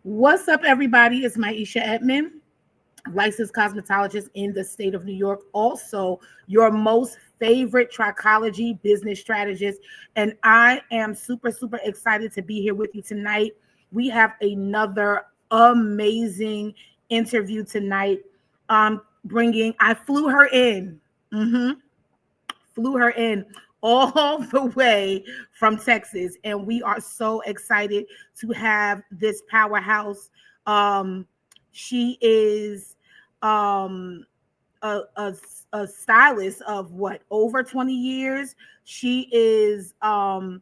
What's up, everybody? It's Maisha Edmond, licensed cosmetologist in the state of New York. Also, your most favorite trichology business strategist. And I am super, super excited to be here with you tonight. We have another amazing interview tonight. I flew her in. Flew her in all the way from Texas, and we are so excited to have this powerhouse. She is a stylist of what, over 20 years. She is a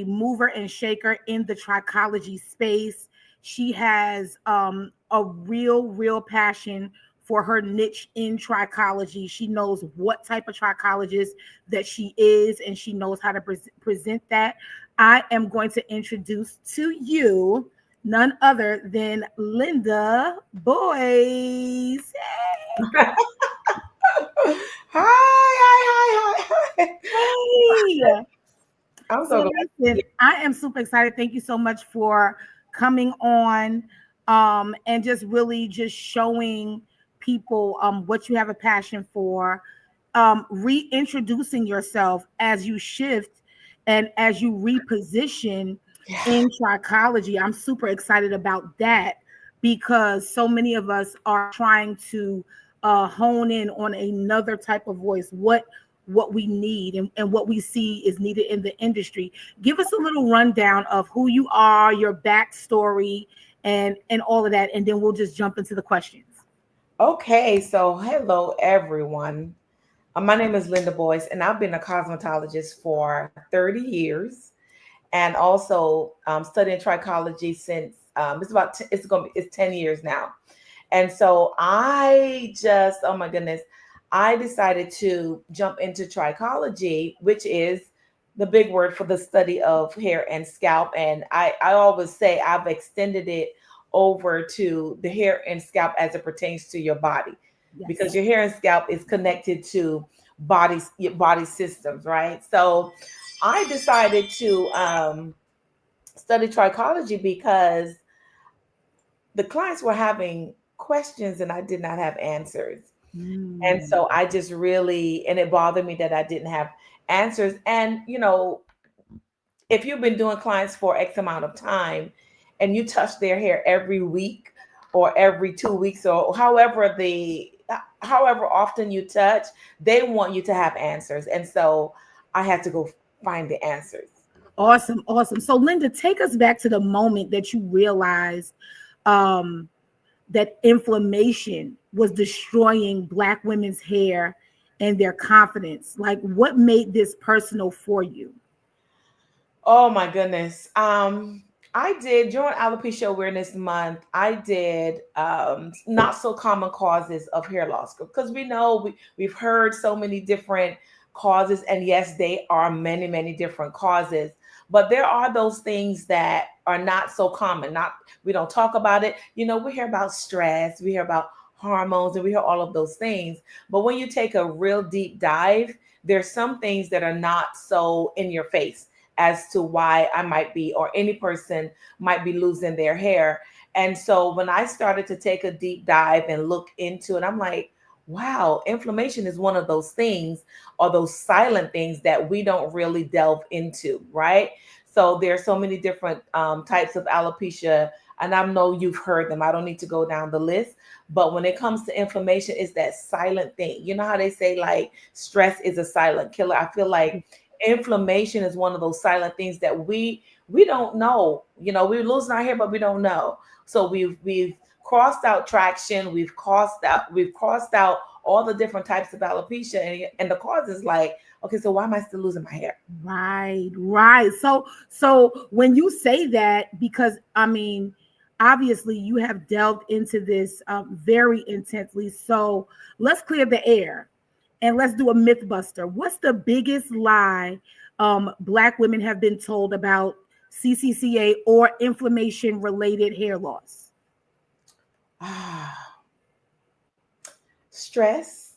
mover and shaker in the trichology space. She has a real passion for her niche in trichology. She knows what type of trichologist that she is, and she knows how to present that. I am going to introduce to you none other than Linda Boyce. Hey. Hi. Hey. I'm so glad. Listen, I am super excited. Thank you so much for coming on and just really just showing people what you have a passion for, reintroducing yourself as you shift and as you reposition in trichology. I'm super excited about that because so many of us are trying to hone in on another type of voice, what we need and what we see is needed in the industry. Give us a little rundown of who you are, your backstory, and all of that, and then we'll just jump into the questions. Okay, so hello everyone. My name is Linda Boyce, and I've been a cosmetologist for 30 years, and also studying trichology since it's 10 years now. And so oh my goodness, I decided to jump into trichology, which is the big word for the study of hair and scalp. And I always say I've extended it over to the hair and scalp as it pertains to your body, because your hair and scalp is connected to your body systems, right? So I decided to study trichology because the clients were having questions and I did not have answers. And so I just really, and it bothered me that I didn't have answers. And, if you've been doing clients for X amount of time and you touch their hair every week or every 2 weeks or however often you touch, they want you to have answers. And so I had to go find the answers. Awesome. So Linda, take us back to the moment that you realized that inflammation was destroying Black women's hair and their confidence. Like, what made this personal for you? Oh my goodness. I did during Alopecia Awareness Month. I did not so common causes of hair loss, because we know we've heard so many different causes, and yes, they are many different causes. But there are those things that are not so common. We don't talk about it. We hear about stress, we hear about hormones, and we hear all of those things. But when you take a real deep dive, there's some things that are not so in your face as to why I might be, or any person might be, losing their hair. And so when I started to take a deep dive and look into it, I'm like, wow, inflammation is one of those things, or those silent things that we don't really delve into, right? So there's so many different types of alopecia, and I know you've heard them. I don't need to go down the list. But when it comes to inflammation, it's that silent thing. You know how they say, like, stress is a silent killer? I feel like inflammation is one of those silent things that we don't know. We're losing our hair, but we don't know. So we've crossed out traction. We've crossed out all the different types of alopecia, and the cause is like Okay, so why am I still losing my hair? Right. So when you say that, because I mean, obviously you have delved into this very intensely. So let's clear the air and let's do a myth buster. What's the biggest lie Black women have been told about CCCA or inflammation related hair loss? Stress,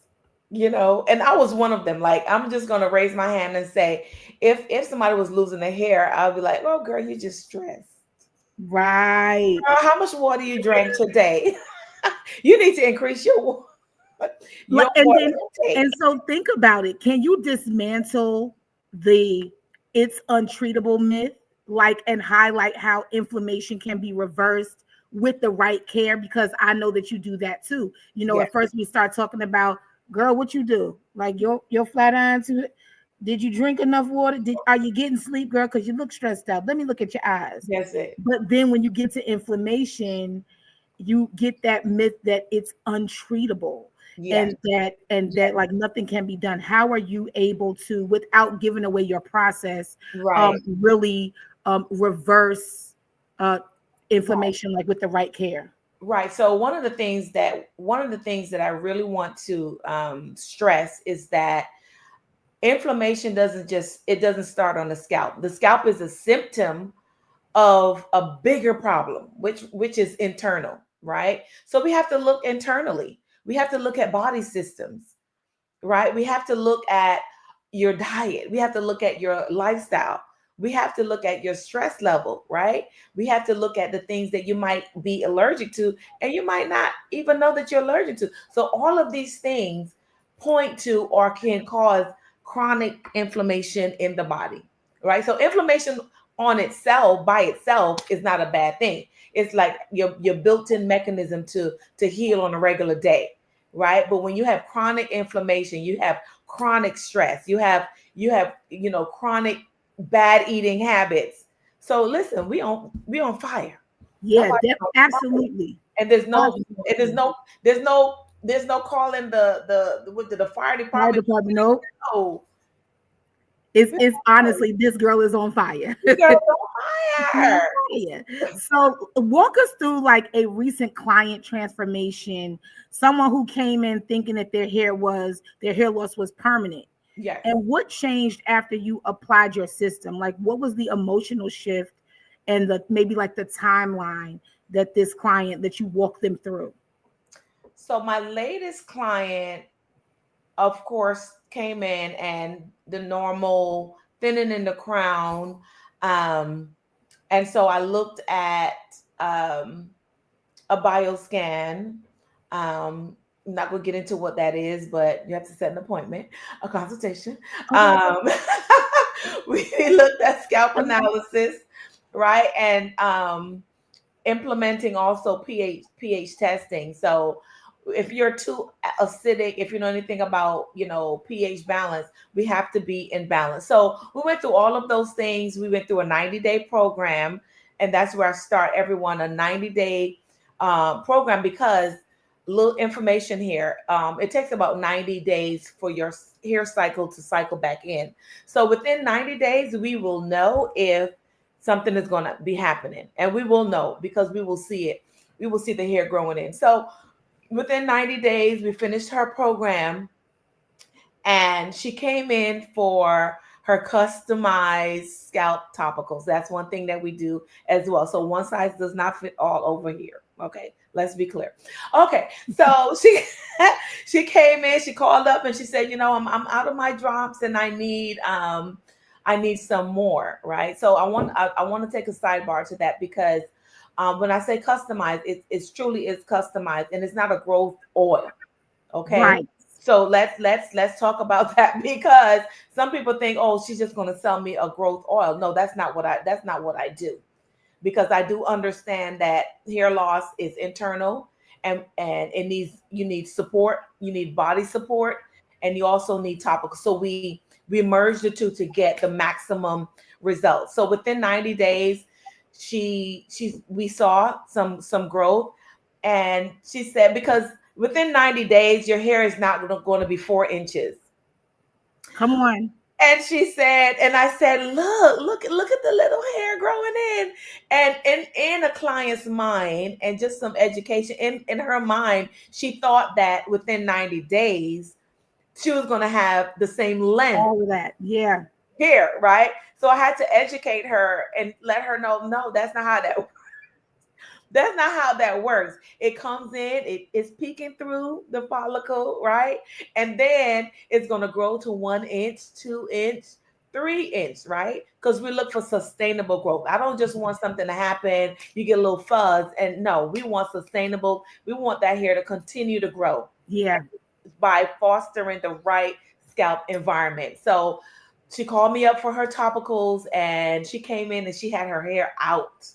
and I was one of them. Like, I'm just gonna raise my hand and say, if somebody was losing their hair, I'll be like, oh girl, you just stressed. Right. Girl, how much water you drank today? You need to increase your And water then intake. and so think about it. Can you dismantle the it's untreatable myth, like, and highlight how inflammation can be reversed with the right care? Because I know that you do that too. Yes. At first we start talking about, girl, what you do? Like your flat iron too. Did you drink enough water? Are you getting sleep, girl? Because you look stressed out. Let me look at your eyes. That's it. But then when you get to inflammation, you get that myth that it's untreatable, Yes. and that like nothing can be done. How are you able to, without giving away your process, Right. really reverse Right. inflammation, like with the right care? Right. So one of the things that I really want to stress is that inflammation doesn't start on the scalp. The scalp is a symptom of a bigger problem, which is internal, right? So we have to look internally. We have to look at body systems, right? We have to look at your diet. We have to look at your lifestyle. We have to look at your stress level, right? We have to look at the things that you might be allergic to and you might not even know that you're allergic to. So all of these things point to or can cause chronic inflammation in the body, right? So inflammation on itself by itself is not a bad thing. It's like your built-in mechanism to heal on a regular day, right? But when you have chronic inflammation, you have chronic stress, you have chronic bad eating habits. So listen, we on fire. Yeah, Somebody on fire. absolutely. And there's no and there's Absolutely. no there's no there's no calling the fire Fire department. department, no. No, It's honestly, this girl is on fire. girls on fire. Yeah. So walk us through like a recent client transformation, someone who came in thinking that their hair loss was permanent. Yes. And what changed after you applied your system? Like what was the emotional shift and the maybe like the timeline that this client that you walked them through? So my latest client, of course, came in and the normal thinning in the crown. Um, and so I looked at um, a bioscan. I'm not going to get into what that is, but you have to set an appointment, a consultation. Okay. Um, we looked at scalp analysis, right? And implementing also pH testing. So if you're too acidic, if you know anything about pH balance, we have to be in balance. So we went through all of those things. We went through a 90-day program, and that's where I start everyone, a 90-day program, because little information here. It takes about 90 days for your hair cycle to cycle back in. So within 90 days, we will know if something is going to be happening, and we will know because we will see it. We will see the hair growing in. So within 90 days, we finished her program, and she came in for her customized scalp topicals. That's one thing that we do as well. So one size does not fit all over here. Okay, let's be clear. Okay, so she came in, she called up and she said, I'm out of my drops and I need some more, right? So I want to take a sidebar to that because when I say customized, it's truly is customized and it's not a growth oil. Okay. Right. So let's talk about that because some people think, oh, she's just going to sell me a growth oil. No, that's not what I do, because I do understand that hair loss is internal, and you need support, you need body support, and you also need topical. So we merge the two to get the maximum results. So within 90 days, we saw some growth, and she said, because within 90 days your hair is not going to be 4 inches. Come on. And she said, and I said, look at the little hair growing in. And in a client's mind, and just some education in her mind, she thought that within 90 days, she was going to have the same length All of that. Yeah. hair, right? So I had to educate her and let her know, no, that's not how that works. It comes in, it's peeking through the follicle, right? And then it's going to grow to 1 inch, 2 inch, 3 inch, right? Because we look for sustainable growth. I don't just want something to happen, you get a little fuzz. And no, we want sustainable. We want that hair to continue to grow. Yeah. By fostering the right scalp environment. So she called me up for her topicals, and she came in and she had her hair out.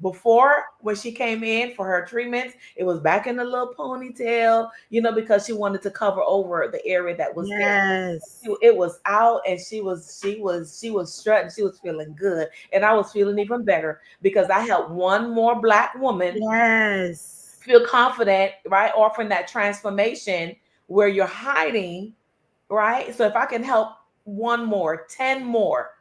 Before, when she came in for her treatments, it was back in a little ponytail, because she wanted to cover over the area that was there. Yes. It was out, and she was strutting. She was feeling good, and I was feeling even better because I helped one more Black woman Yes. feel confident, right? Offering that transformation where you're hiding, right? So if I can help one more, 10 more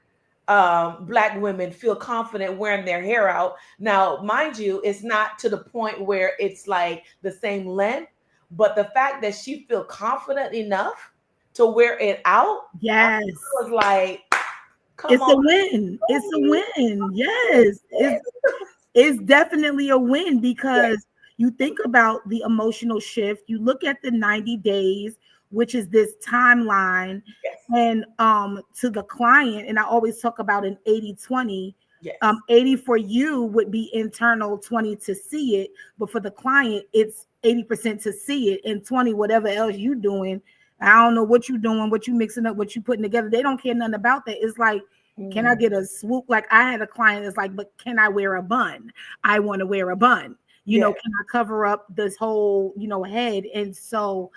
Black women feel confident wearing their hair out. Now, mind you, it's not to the point where it's like the same length, but the fact that she feel confident enough to wear it out, I Yes. was like, come It's a on. win. It's a win. Yes. It's definitely a win Yes, because you think about the emotional shift. You look at the 90 days, which is this timeline, yes, and to the client, and I always talk about an 80-20. yes, 80 for you would be internal, 20 to see it, but for the client, it's 80% to see it, and 20 whatever else you doing. I don't know what you doing, what you mixing up, what you putting together. They don't care nothing about that. It's like, can I mm, get a swoop? Like I had a client that's like, but can I wear a bun? I want to wear a bun. yes, Can I cover up this whole, head? And so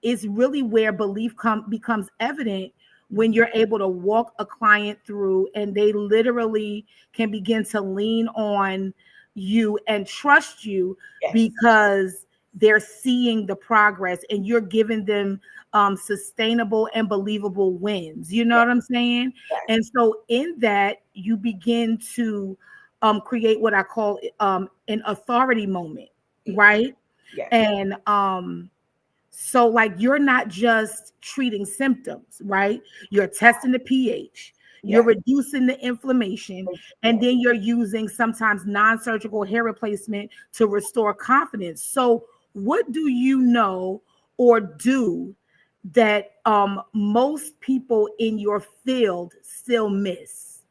it's really where belief becomes evident when you're able to walk a client through and they literally can begin to lean on you and trust you yes, because they're seeing the progress and you're giving them sustainable and believable wins. You know yes, what I'm saying? yes, And so in that, you begin to create what I call an authority moment, yes, right? yes, And so like you're not just treating symptoms, right? You're testing the pH, you're yes, reducing the inflammation, and yes. then you're using sometimes non-surgical hair replacement to restore confidence. So what do you know or do that most people in your field still miss?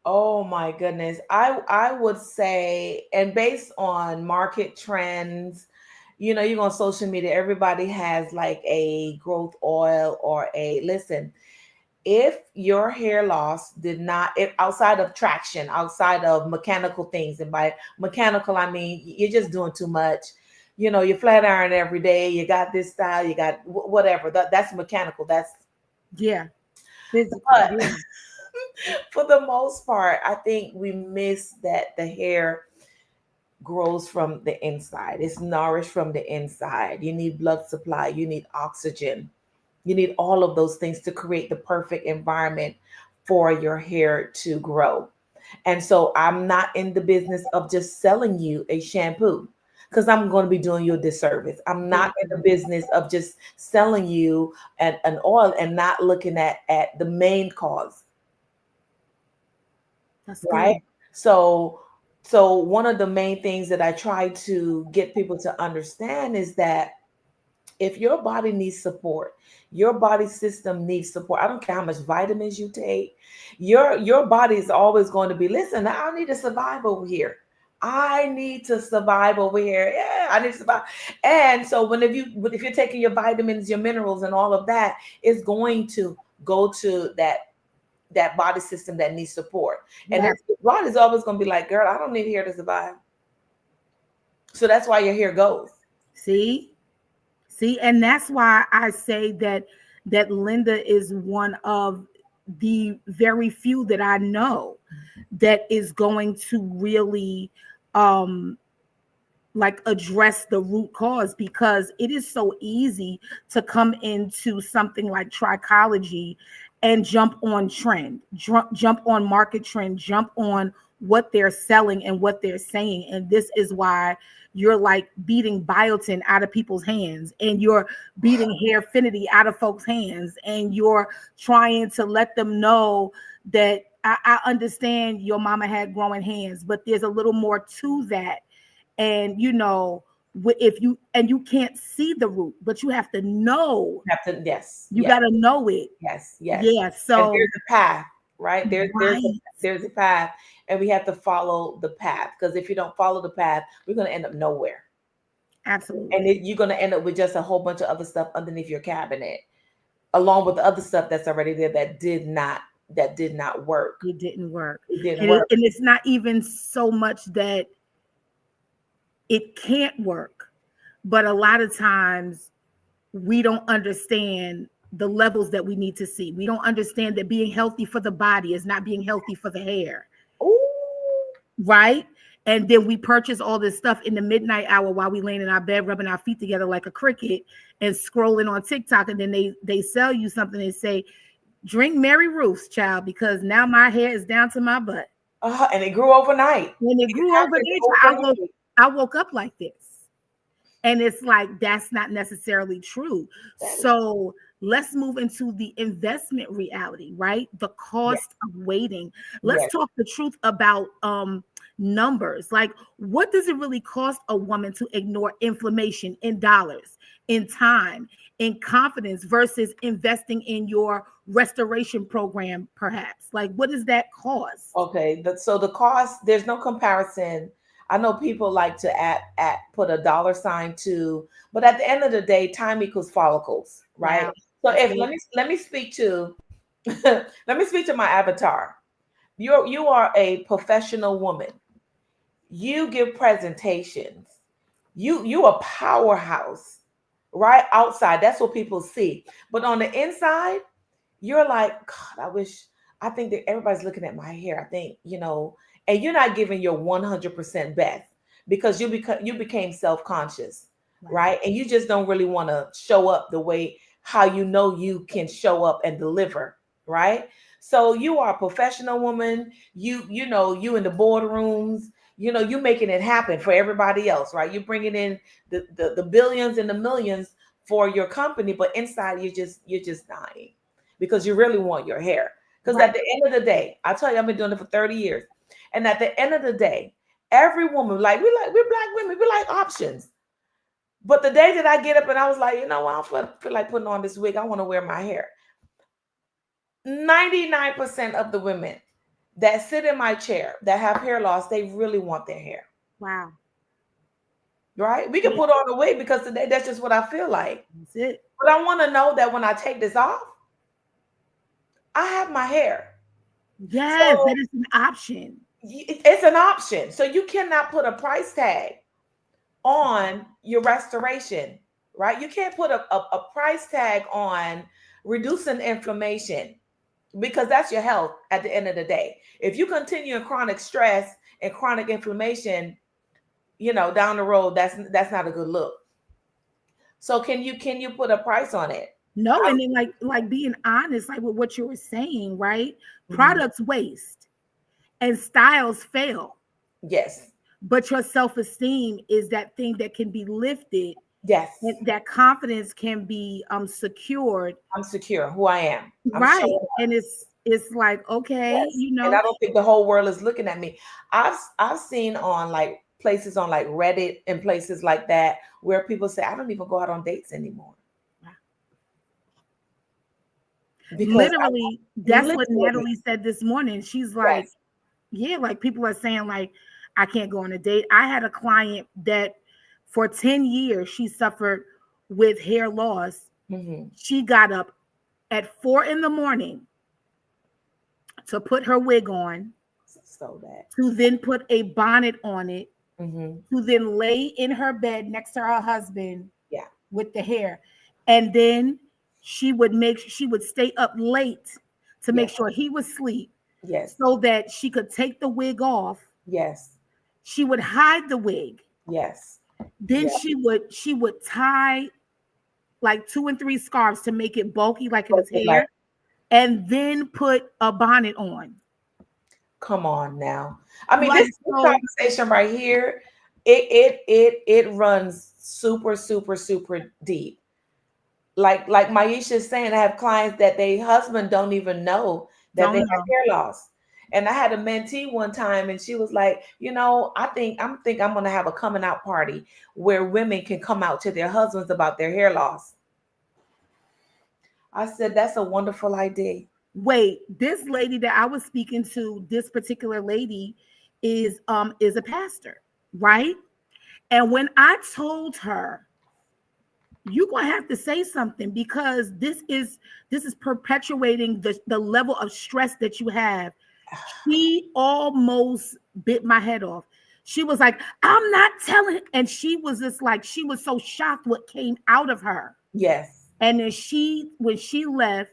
Oh my goodness. I would say, and based on market trends, you go on social media, everybody has like a growth oil or a listen. If your hair loss did not, if outside of traction, outside of mechanical things, and by mechanical I mean you're just doing too much. You flat iron every day. You got this style. You got whatever. That's mechanical. That's Yeah, physical. but Yeah, for the most part, I think we miss that the hair grows from the inside. It's nourished from the inside. You need blood supply, you need oxygen, you need all of those things to create the perfect environment for your hair to grow. And so I'm not in the business of just selling you a shampoo because I'm going to be doing you a disservice. I'm yeah, not in the business of just selling you an oil and not looking at the main cause, that's right? good. So one of the main things that I try to get people to understand is that if your body needs support, your body system needs support. I don't care how much vitamins you take. Your body is always going to be, listen, I need to survive over here. I need to survive over here. Yeah, I need to survive. And so if you're taking your vitamins, your minerals and all of that, it's going to go to that body system that needs support. And Yeah. the body's always going to be like, girl, I don't need hair to survive. So that's why your hair goes. See? See, and that's why I say that Linda is one of the very few that I know that is going to really um like address the root cause, because it is so easy to come into something like Trichology and jump on trend, jump on market trend, jump on what they're selling and what they're saying. And this is why you're like beating biotin out of people's hands, and you're beating Hairfinity out of folks' hands, and you're trying to let them know that I understand your mama had growing hands, but there's a little more to that. And if you can't see the root, but you have to know. You have to, yes, You yes, got to know it. yes, yes. Yeah. And So there's a path, right? right. There's a path, and we have to follow the path, because if you don't follow the path, we're going to end up nowhere. Absolutely. And you're going to end up with just a whole bunch of other stuff underneath your cabinet, along with the other stuff that's already there that did not work. It didn't work. It didn't And work. and it's not even so much that it can't work, but a lot of times we don't understand the levels that we need to see. We don't understand that being healthy for the body is not being healthy for the hair. Ooh. Right? And then we purchase all this stuff in the midnight hour while we laying in our bed, rubbing our feet together like a cricket and scrolling on TikTok. And then they sell you something and say, drink Mary Ruth's, child, because now my hair is down to my butt. And it grew overnight. When it grew overnight, I woke up like this. And it's like, that's not necessarily true. So let's move into the investment reality, right? The cost of waiting. Let's talk the truth about numbers. Like, what does it really cost a woman to ignore inflammation in dollars, in time, in confidence, versus investing in your restoration program, perhaps? Like, what does that cost? Okay, so the cost, there's no comparison. I know people like to put a dollar sign to, but at the end of the day, time equals follicles, right? Wow. So if let me speak to let me speak to my avatar. You are a professional woman. You give presentations. You a powerhouse, right? Outside, that's what people see. But on the inside, you're like, God, I think that everybody's looking at my hair. I think, and you're not giving your 100% best, because you became self-conscious, right? And you just don't really want to show up the way how you can show up and deliver, right? So you are a professional woman. You in the boardrooms, you making it happen for everybody else, right? You're bringing in the billions and the millions for your company, but inside you're just dying because you really want your hair. Because at the end of the day, I tell you, I've been doing it for 30 years. And at the end of the day, every woman, we're black women, we like options. But the day that I get up and I was like, I don't feel like putting on this wig, I want to wear my hair. 99% of the women that sit in my chair that have hair loss, they really want their hair. Wow. Right? We can put on a wig because today that's just what I feel like. That's it. But I want to know that when I take this off, I have my hair. Yes, so, that is an option. It's an option. So you cannot put a price tag on your restoration, right? You can't put a price tag on reducing inflammation, because that's your health at the end of the day. If you continue in chronic stress and chronic inflammation, down the road, that's not a good look. So can you put a price on it? No, and then like being honest, like with what you were saying, right? Mm-hmm. Products waste and styles fail. Yes. But your self-esteem is that thing that can be lifted. Yes. That confidence can be secured. I'm secure who I am. Right. And it's like, okay, yes. And I don't think the whole world is looking at me. I've seen on like places on like Reddit and places like that where people say, I don't even go out on dates anymore. Because literally, that's what Natalie said this morning. She's like, like people are saying like, I can't go on a date. I had a client that for 10 years, she suffered with hair loss. Mm-hmm. She got up at 4 a.m. to put her wig on, so bad. To then put a bonnet on it, mm-hmm. to then lay in her bed next to her husband with the hair. And then she would stay up late to make sure he was asleep. Yes. So that she could take the wig off. Yes. She would hide the wig. Yes. Then she would tie like 2 and 3 scarves to make it bulky, like it was hair, Like, and then put a bonnet on. come on now. I mean, Like, this so conversation right here, it runs super, super, super deep. Like Maisha is saying, I have clients that their husband don't even know that they don't have know. hair loss. And I had a mentee one time, and she was like, I think I'm gonna have a coming out party where women can come out to their husbands about their hair loss. I said, that's a wonderful idea. Wait, this lady that I was speaking to, this particular lady is a pastor, right? And when I told her, you're gonna have to say something because this is perpetuating the level of stress that you have. She almost bit my head off. She was like, I'm not telling, and she was just like, she was so shocked what came out of her. Yes, And then when she left,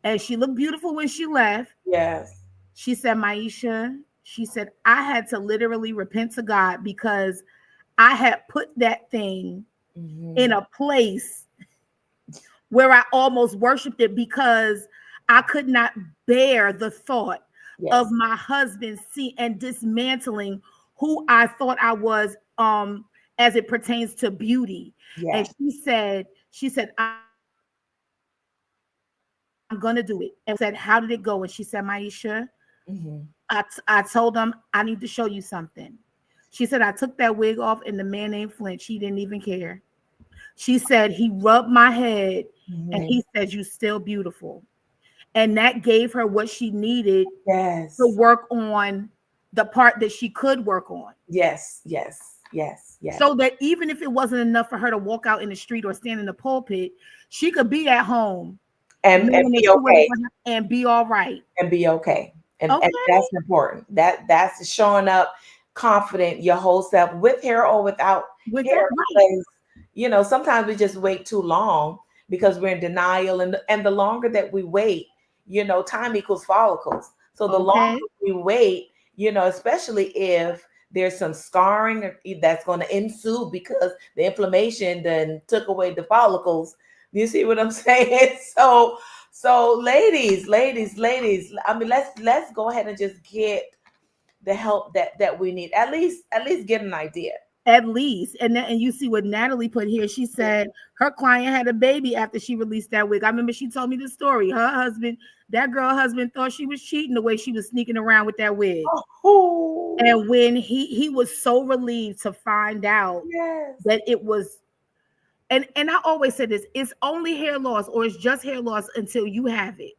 and she looked beautiful when she left, yes. she said, Maisha, she said, I had to literally repent to God because I had put that thing in Hmm. a place where I almost worshiped it because I could not bear the thought of Yes, my husband see and dismantling who I thought I was as it pertains to beauty. And yes. she said, I'm gonna do it. And when I said, how did it go? And she said, Maisha, Hmm. I told him I need to show you something. She said, I took that wig off and the man ain't flinch. He didn't even care. She said, he rubbed my head and Hmm. he said, you still beautiful. And that gave her what she needed to Yes, work on the part that she could work on. yes, yes, yes, yes. So that even if it wasn't enough for her to walk out in the street or stand in the pulpit, she could be at home And knowing that be she wasn't okay. going to and be all right. And be okay. And Okay. that's important. That's showing up confident your whole self with hair or without With that, hair. right. Because sometimes we just wait too long because we're in denial, and the longer that we wait, time equals follicles. So the longer Okay. we wait, especially if there's some scarring that's going to ensue because the inflammation then took away the follicles. You see what I'm saying? So ladies, I mean, let's go ahead and just get the help that we need. At least get an idea. At least. And you see what Natalie put here. She said her client had a baby after she released that wig. I remember she told me the story. Her husband, that girl husband, thought she was cheating the way she was sneaking around with that wig. Oh, And when he was so relieved to find out yes, that it was, and I always say this, it's only hair loss or it's just hair loss until you have it.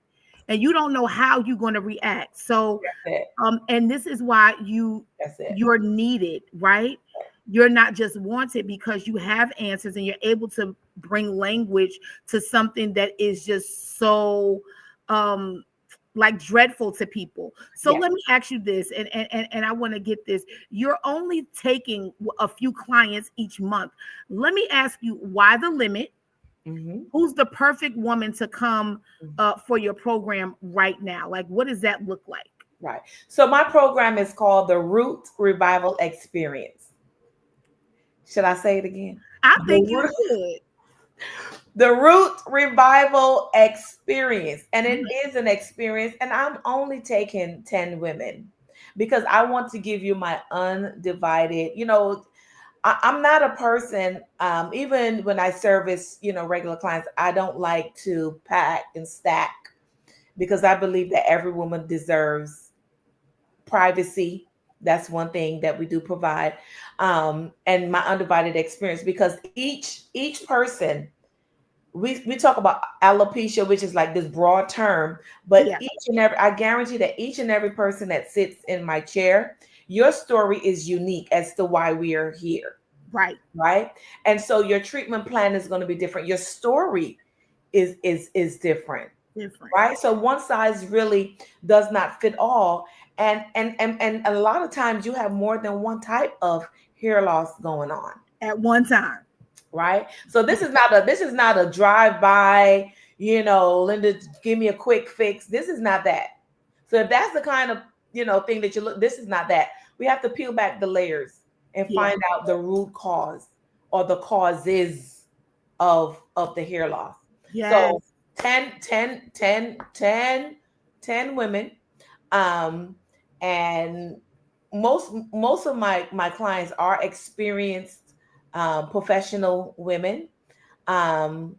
And you don't know how you're going to react. So that's it. and this is why That's it. you're needed, right? You're not just wanted because you have answers and you're able to bring language to something that is just so um like dreadful to people. So Yes. let me ask you this, and I want to get this. You're only taking a few clients each month. Let me ask you, why the limit? Hmm. Who's the perfect woman to come for your program right now? Like, what does that look like? Right. So my program is called the Root Revival Experience. Should I say it again? I The think you Root, should. the Root Revival Experience. And it Mhm. is an experience. And I'm only taking 10 women because I want to give you my undivided, I'm not a person, even when I service, regular clients, I don't like to pack and stack because I believe that every woman deserves privacy. That's one thing that we do provide, and my undivided experience because each person, we talk about alopecia, which is like this broad term, but Yeah, each and every, I guarantee that each and every person that sits in my chair, your story is unique as to why we are here, right. right? And so your treatment plan is going to be different. Your story is different, Different. right? So one size really does not fit all. And a lot of times you have more than one type of hair loss going on, At one time. right? So this is not a drive by, Linda, give me a quick fix. This is not that. So if that's the kind of thing that you look, this is not that. We have to peel back the layers. and Yeah. find out the root cause or the causes of the hair loss. Yes. So 10 women, um, and most of my clients are experienced, professional women, um,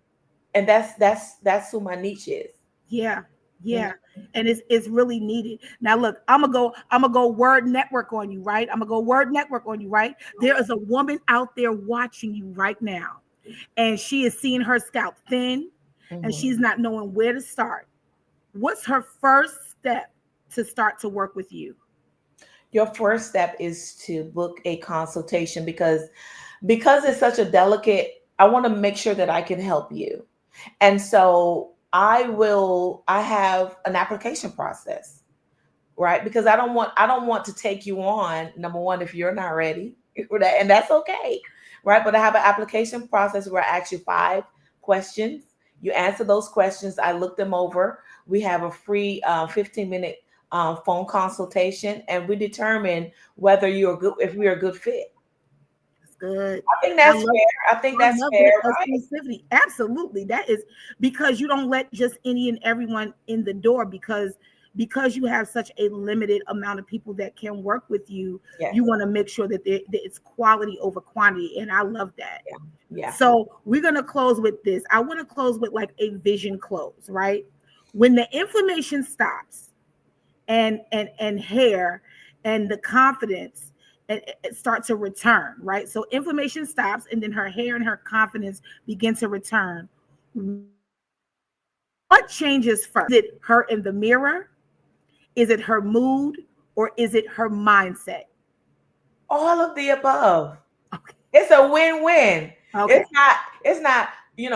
and that's who my niche is. Yeah. Mhm. Yeah. And it's really needed. Now look, I'm gonna go word network on you, right? I'm gonna go word network on you, right? There is a woman out there watching you right now, and she is seeing her scalp thin, and Mhm. she's not knowing where to start. What's her first step to start to work with you? Your first step is to book a consultation, because it's such a delicate. I want to make sure that I can help you, and so I have an application process, right? Because I don't want to take you on, number one, if you're not ready, and that's okay, right? But I have an application process where I ask you 5 questions. You answer those questions. I look them over. We have a free 15-minute phone consultation, and we determine whether you're good, if we're a good fit. It's good. I think I that's love fair. I think I that's love fair, the right? exclusivity. Absolutely. That is because you don't let just any and everyone in the door because you have such a limited amount of people that can work with you. Yes. You want to make sure that, that it's quality over quantity. And I love that. Yeah. Yeah. So we're going to close with this. I want to close with like a vision close, right? When the inflammation stops and hair and the confidence and it start to return, right? So inflammation stops and then her hair and her confidence begin to return. What changes first? Is it her in the mirror? Is it her mood? Or is it her mindset? All of the above. Okay. It's a win-win. Okay. It's not,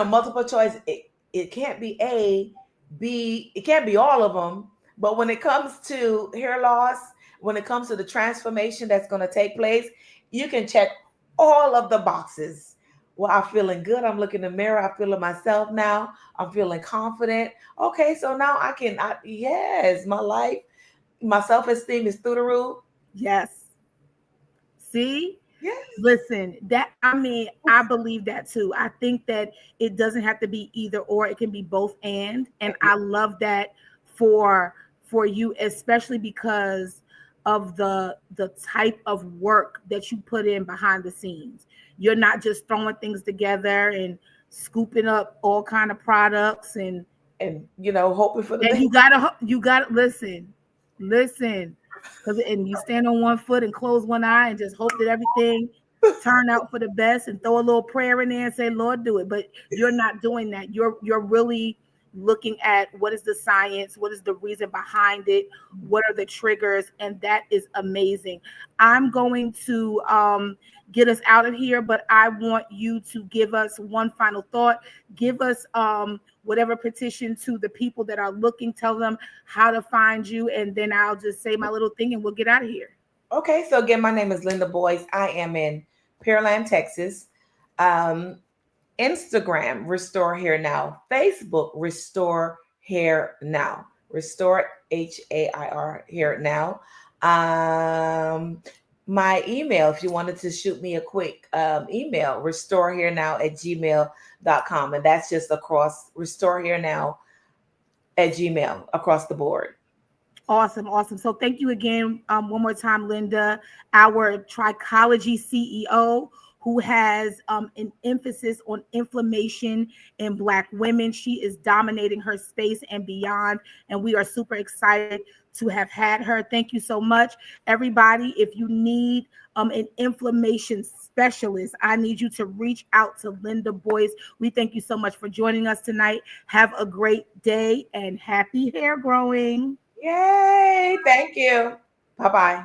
multiple choice. It can't be A, B, it can't be all of them. But when it comes to hair loss, when it comes to the transformation that's going to take place, you can check all of the boxes. Well, I'm feeling good. I'm looking in the mirror. I'm feeling myself now. I'm feeling confident. Okay, so now yes, my life, my self-esteem is through the roof. Yes. See? Yes. Listen, that I mean, I believe that too. I think that it doesn't have to be either or, it can be both and I love that for you, especially because of the type of work that you put in behind the scenes. You're not just throwing things together and scooping up all kind of products And hoping for the and best. you gotta listen, because and you stand on one foot and close one eye and just hope that everything turn out for the best and throw a little prayer in there and say, Lord, do it. But you're not doing that. You're really looking at what is the science, what is the reason behind it, what are the triggers, and that is amazing. I'm going to get us out of here, but I want you to give us one final thought. Give us whatever petition to the people that are looking, tell them how to find you, and then I'll just say my little thing and we'll get out of here. Okay, so again, my name is Linda Boyce. I am in Pearland, Texas. Um, Instagram, Restore Hair Now. Facebook, Restore Hair Now. Restore HAIR Hair Now. My email, if you wanted to shoot me a quick email, restorehairnow@gmail.com. And that's just across Restore Hair Now at Gmail across the board. Awesome, awesome. So thank you again, one more time, Linda, our Trichology CEO, who has an emphasis on inflammation in Black women. She is dominating her space and beyond, and we are super excited to have had her. Thank you so much, everybody. If you need an inflammation specialist, I need you to reach out to Linda Boyce. We thank you so much for joining us tonight. Have a great day and happy hair growing. Yay! Thank you. Bye bye.